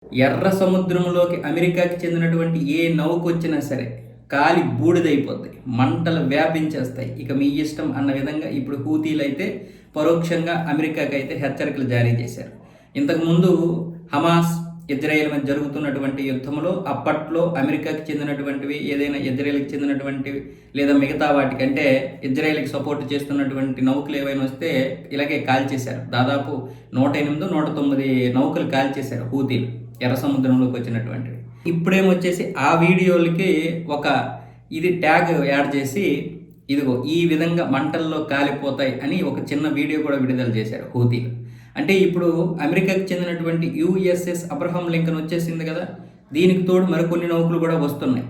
ఎర్ర సముద్రంలోకి అమెరికాకి చెందినటువంటి ఏ నౌకొచ్చినా సరే కాలి బూడిదైపోద్ది, మంటలు వ్యాపించేస్తాయి, ఇక మీ ఇష్టం అన్న విధంగా ఇప్పుడు హూతీలు అయితే పరోక్షంగా అమెరికాకి అయితే హెచ్చరికలు జారీ చేశారు. ఇంతకుముందు హమాస్ ఇజ్రాయెల్ మధ్య జరుగుతున్నటువంటి యుద్ధంలో అప్పట్లో అమెరికాకి చెందినటువంటివి ఏదైనా ఇజ్రాయెల్కి చెందినటువంటివి లేదా మిగతా వాటికంటే ఇజ్రాయెల్కి సపోర్ట్ చేస్తున్నటువంటి నౌకలు ఏవైనా వస్తే ఇలాగే కాల్చేశారు. దాదాపు 108 109 నౌకలు కాల్చేశారు హూతీలు ఎర్ర సముద్రంలోకి వచ్చినటువంటివి. ఇప్పుడేమొచ్చేసి ఆ వీడియోలకి ఒక ఇది ట్యాగ్ యాడ్ చేసి ఇదిగో ఈ విధంగా మంటల్లో కాలిపోతాయి అని ఒక చిన్న వీడియో కూడా విడుదల చేశారు హూతీలు. అంటే ఇప్పుడు అమెరికాకి చెందినటువంటి యుఎస్ఎస్ అబ్రహం లింకన్ వచ్చేసింది కదా, దీనికి తోడు మరికొన్ని నౌకలు కూడా వస్తున్నాయి.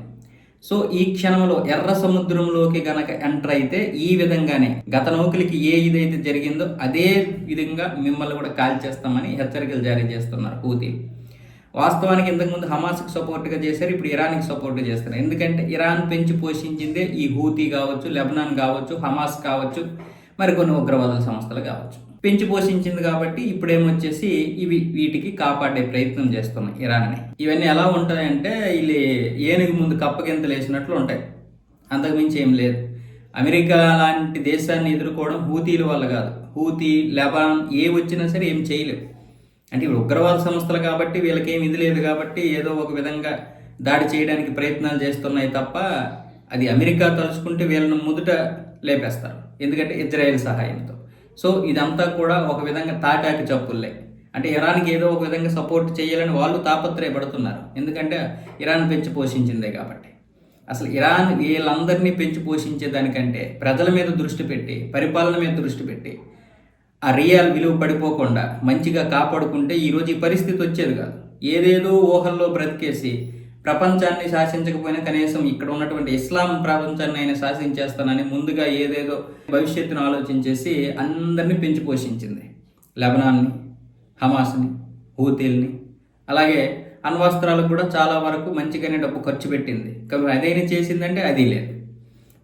సో ఈ క్షణంలో ఎర్ర సముద్రంలోకి గనక ఎంటర్ అయితే ఈ విధంగానే గత నౌకలకి ఏ ఇదైతే జరిగిందో అదే విధంగా మిమ్మల్ని కూడా కాల్చేస్తామని హెచ్చరికలు జారీ చేస్తున్నారు హూతీలు. వాస్తవానికి ఇంతకుముందు హమాస్కి సపోర్ట్గా చేశారు, ఇప్పుడు ఇరాన్కి సపోర్ట్గా చేస్తారు. ఎందుకంటే ఇరాన్ పెంచి పోషించిందే ఈ హూతీ కావచ్చు, లెబనాన్ కావచ్చు, హమాస్ కావచ్చు, మరికొన్ని ఉగ్రవాద సంస్థలు కావచ్చు, పెంచి పోషించింది. కాబట్టి ఇప్పుడేమొచ్చేసి వీటికి కాపాడే ప్రయత్నం చేస్తున్నాయి ఇరాన్ని. ఇవన్నీ ఎలా ఉంటాయంటే వీళ్ళు ఏనుగు ముందు కప్పగింతలు వేసినట్లు ఉంటాయి, అంతకుమించి ఏం లేదు. అమెరికా లాంటి దేశాన్ని ఎదుర్కోవడం హూతీల వల్ల కాదు. హూతీ, లెబనాన్ ఏ వచ్చినా సరే ఏం చేయలేవు. అంటే ఇప్పుడు ఉగ్రవాద సంస్థలు కాబట్టి వీళ్ళకేం ఇది లేదు కాబట్టి ఏదో ఒక విధంగా దాడి చేయడానికి ప్రయత్నాలు చేస్తున్నాయి తప్ప అది అమెరికా తలుచుకుంటే వీళ్ళని ముదుట లేపేస్తారు, ఎందుకంటే ఇజ్రాయెల్ సహాయంతో. సో ఇదంతా కూడా ఒక విధంగా తాటాకి చప్పుల్లే. అంటే ఇరాన్కి ఏదో ఒక విధంగా సపోర్ట్ చేయాలని వాళ్ళు తాపత్రయపడుతున్నారు, ఎందుకంటే ఇరాన్ పెంచి పోషించిందే కాబట్టి. అసలు ఇరాన్ వీళ్ళందరినీ పెంచి పోషించేదానికంటే ప్రజల మీద దృష్టి పెట్టి, పరిపాలన మీద దృష్టి పెట్టి, ఆ రియల్ విలువ పడిపోకుండా మంచిగా కాపాడుకుంటే ఈరోజు ఈ పరిస్థితి వచ్చేది కాదు. ఏదేదో ఊహల్లో బ్రతికేసి ప్రపంచాన్ని శాసించకపోయినా కనీసం ఇక్కడ ఉన్నటువంటి ఇస్లాం ప్రపంచాన్ని అయినా శాసించేస్తానని ముందుగా ఏదేదో భవిష్యత్తును ఆలోచించేసి అందరినీ పెంచి పోషించింది. లెబనాన్ని, హమాస్ని, హూతీల్ని, అలాగే అణ్వస్త్రాలకు కూడా చాలా వరకు మంచిగానే డబ్బు ఖర్చు పెట్టింది. కానీ అదేని చేసిందంటే అది లేదు.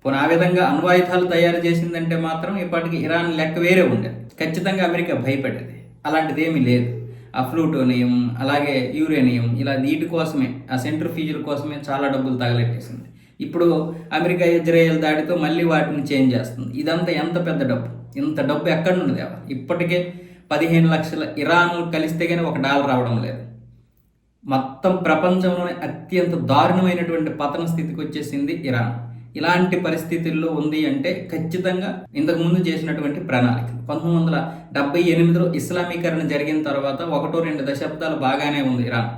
పోనీ ఆ విధంగా అణ్వాయుధాలు తయారు చేసిందంటే మాత్రం ఇప్పటికి ఇరాన్ లెక్క వేరే ఉండేది. ఖచ్చితంగా అమెరికా భయపడేది. అలాంటిది ఏమీ లేదు. ఆ ప్లూటోనియం, అలాగే యురేనియం, ఇలా వీటి కోసమే, ఆ సెంట్రిఫ్యూజుల కోసమే చాలా డబ్బులు తగలెట్టేసింది. ఇప్పుడు అమెరికా ఇజ్రాయెల్ దాడితో మళ్ళీ వాటిని చేంజ్ చేస్తుంది. ఇదంతా ఎంత పెద్ద డబ్బు, ఇంత డబ్బు ఎక్కడి నుండి తేవాలి? ఇప్పటికే 15 లక్షల ఇరాన్ కలిస్తే కానీ $1 రావడం లేదు. మొత్తం ప్రపంచంలోనే అత్యంత దారుణమైనటువంటి పతన స్థితికి వచ్చేసింది ఇరాన్. ఇలాంటి పరిస్థితుల్లో ఉంది అంటే ఖచ్చితంగా ఇంతకుముందు చేసినటువంటి ప్రణాళిక. 1978లో ఇస్లామీకరణ జరిగిన తర్వాత 1-2 దశాబ్దాలు బాగానే ఉంది ఇరాన్.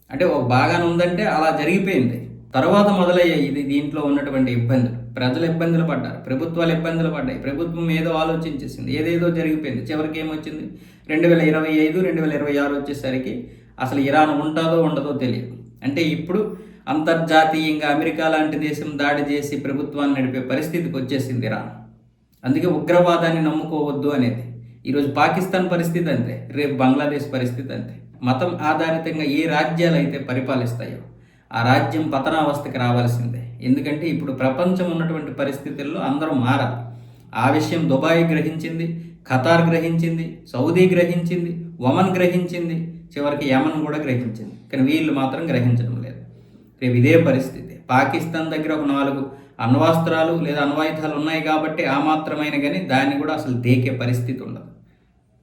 అంటే బాగానే ఉందంటే అలా జరిగిపోయింది. తర్వాత మొదలయ్యాయి దీంట్లో ఉన్నటువంటి ఇబ్బందులు. ప్రజలు ఇబ్బందులు పడ్డారు, ప్రభుత్వాలు ఇబ్బందులు పడ్డాయి, ప్రభుత్వం ఏదో ఆలోచించేసింది, ఏదేదో జరిగిపోయింది. చివరికి ఏమొచ్చింది, 2025 2026 వచ్చేసరికి అసలు ఇరాన్ ఉంటుందో ఉండదో తెలియదు. అంటే ఇప్పుడు అంతర్జాతీయంగా అమెరికా లాంటి దేశం దాడి చేసి ప్రభుత్వాన్ని నడిపే పరిస్థితికి వచ్చేసింది ఇరాన్. అందుకే ఉగ్రవాదాన్ని నమ్ముకోవద్దు అనేది. ఈరోజు పాకిస్తాన్ పరిస్థితి అంతే, రేపు బంగ్లాదేశ్ పరిస్థితి అంతే. మతం ఆధారితంగా ఏ రాజ్యాలు అయితే పరిపాలిస్తాయో ఆ రాజ్యం పతనావస్థకి రావాల్సిందే. ఎందుకంటే ఇప్పుడు ప్రపంచం ఉన్నటువంటి పరిస్థితుల్లో అందరూ మారాలి. ఆ విషయం దుబాయ్ గ్రహించింది, ఖతార్ గ్రహించింది, సౌదీ గ్రహించింది, ఒమన్ గ్రహించింది, చివరికి యమన్ కూడా గ్రహించింది. కానీ వీళ్ళు మాత్రం గ్రహించడం లేదు. రేపు ఇదే పరిస్థితి. పాకిస్తాన్ దగ్గర ఒక 4 అణ్వాస్త్రాలు లేదా అణ్వాయుధాలు ఉన్నాయి కాబట్టి ఆ మాత్రమైన కానీ దాన్ని కూడా అసలు దేకే పరిస్థితి ఉండదు.